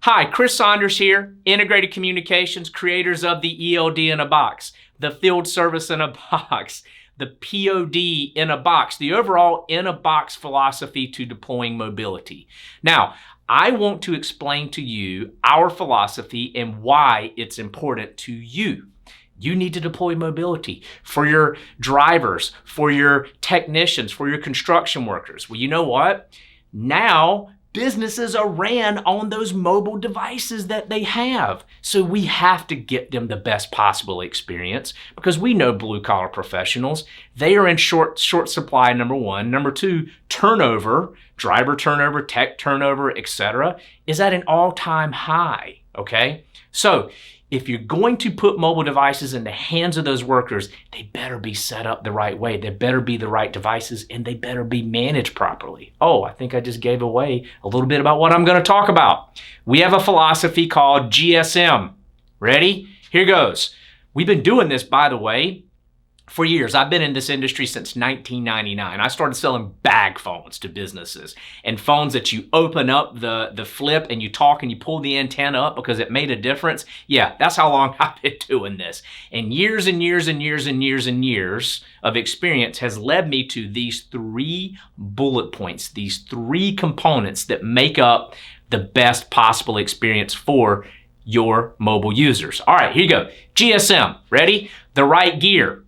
Hi, Chris Saunders here, Integrated Communications, creators of the ELD in a box, the field service in a box, the POD in a box, the overall in a box philosophy to deploying mobility. Now, I want to explain to you our philosophy and why it's important to you. You need to deploy mobility for your drivers, for your technicians, for your construction workers. Well, you know what? Now, businesses are ran on those mobile devices that they have. So we have to get them the best possible experience because we know blue collar professionals, they are in short supply, number one. Number two, turnover, driver turnover, tech turnover, etc., is at an all-time high, okay? So if you're going to put mobile devices in the hands of those workers, they better be set up the right way. They better be the right devices and they better be managed properly. Oh, I think I just gave away a little bit about what I'm going to talk about. We have a philosophy called GSM. Ready? Here goes. We've been doing this, by the way, for years. I've been in this industry since 1999. I started selling bag phones to businesses and phones that you open up the flip and you talk and you pull the antenna up because it made a difference. Yeah, that's how long I've been doing this. And years and years and years and years and years of experience has led me to these 3 bullet points, these 3 components that make up the best possible experience for your mobile users. All right, here you go. GSM, ready? The right gear.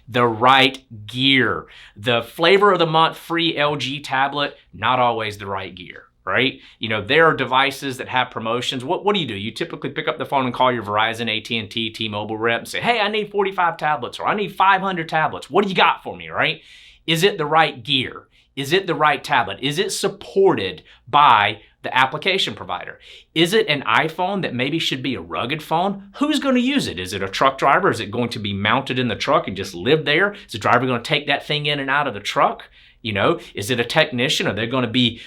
The right gear. The flavor of the month free LG tablet, not always the right gear, right? You know, there are devices that have promotions. What do? You typically pick up the phone and call your Verizon, AT&T, T-Mobile rep and say, hey, I need 45 tablets or I need 500 tablets. What do you got for me, right? Is it the right gear? Is it the right tablet? Is it supported by the application provider? Is it an iPhone that maybe should be a rugged phone? Who's going to use it? Is it a truck driver? Is it going to be mounted in the truck and just live there? Is the driver going to take that thing in and out of the truck? You know, is it a technician? Are they going to be,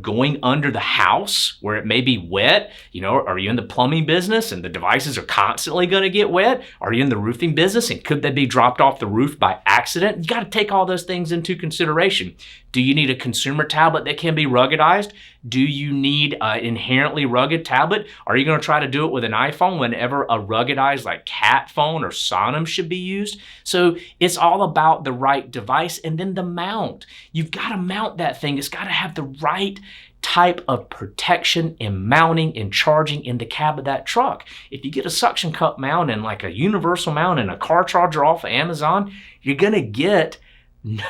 going under the house where it may be wet? You know, are you in the plumbing business and the devices are constantly going to get wet? Are you in the roofing business and could they be dropped off the roof by accident? You got to take all those things into consideration. Do you need a consumer tablet that can be ruggedized? Do you need an inherently rugged tablet? Are you going to try to do it with an iPhone whenever a ruggedized like Cat phone or Sonim should be used? So it's all about the right device and then the mount. You've got to mount that thing. It's got to have the right type of protection and mounting and charging in the cab of that truck. If you get a suction cup mount and like a universal mount and a car charger off of Amazon, you're going to get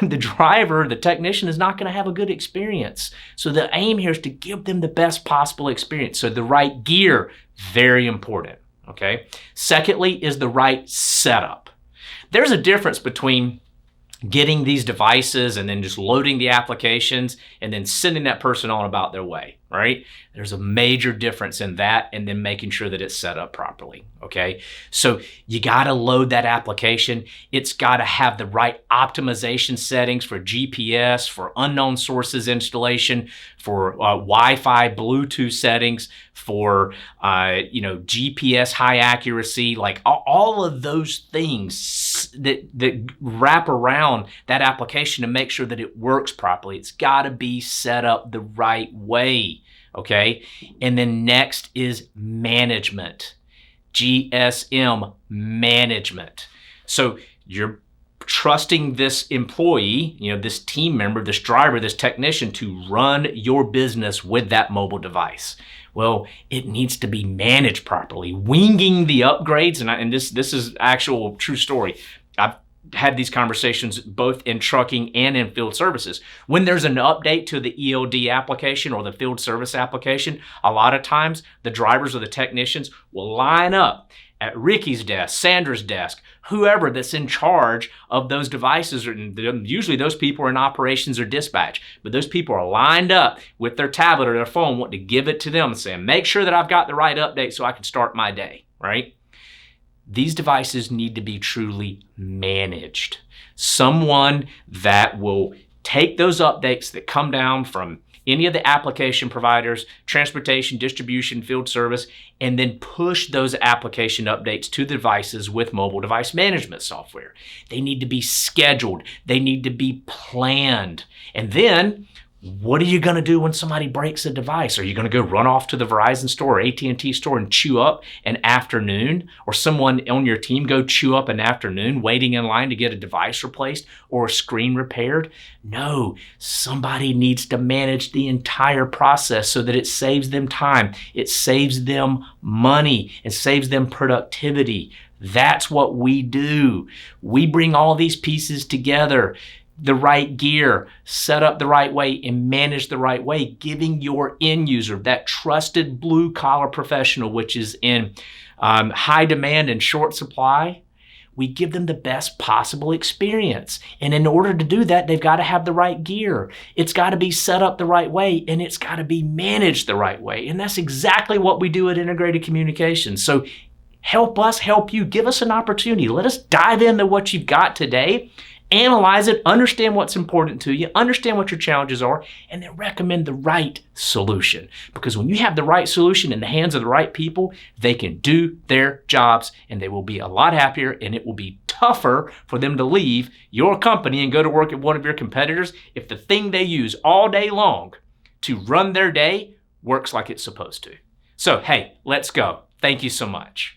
the driver, the technician is not going to have a good experience. So the aim here is to give them the best possible experience. So the right gear, very important, okay? Secondly is the right setup. There's a difference between getting these devices and then just loading the applications and then sending that person on about their way, right? There's a major difference in that and then making sure that it's set up properly, okay? So you gotta load that application. It's gotta have the right optimization settings for GPS, for unknown sources installation, for Wi-Fi, Bluetooth settings, for GPS high accuracy, like all of those things that wrap around that application to make sure that it works properly. It's gotta be set up the right way. Okay, and then next is management, GSM management. So you're trusting this employee, this team member, this driver, this technician to run your business with that mobile device. Well, it needs to be managed properly, winging the upgrades, and this is actual true story. I've had these conversations both in trucking and in field services. When there's an update to the ELD application or the field service application, a lot of times the drivers or the technicians will line up at Ricky's desk, Sandra's desk, whoever that's in charge of those devices. Usually those people are in operations or dispatch, but those people are lined up with their tablet or their phone wanting to give it to them and saying, make sure that I've got the right update so I can start my day, right? These devices need to be truly managed. Someone that will take those updates that come down from any of the application providers, transportation, distribution, field service, and then push those application updates to the devices with mobile device management software. They need to be scheduled. They need to be planned. And then What are you going to do when somebody breaks a device? Are you going to go run off to the Verizon store or AT&T store and chew up an afternoon? Or someone on your team go chew up an afternoon waiting in line to get a device replaced or a screen repaired? No, somebody needs to manage the entire process so that it saves them time, it saves them money, it saves them productivity. That's what we do. We bring all these pieces together. The right gear, set up the right way, and manage the right way, giving your end user, that trusted blue collar professional, which is in high demand and short supply, we give them the best possible experience. And in order to do that, they've got to have the right gear. It's got to be set up the right way, and it's got to be managed the right way. And that's exactly what we do at Integrated Communications. So help us help you. Give us an opportunity. Let us dive into what you've got today. Analyze it, understand what's important to you, understand what your challenges are, and then recommend the right solution. Because when you have the right solution in the hands of the right people, they can do their jobs and they will be a lot happier, and it will be tougher for them to leave your company and go to work at one of your competitors if the thing they use all day long to run their day works like it's supposed to. So, hey, let's go. Thank you so much.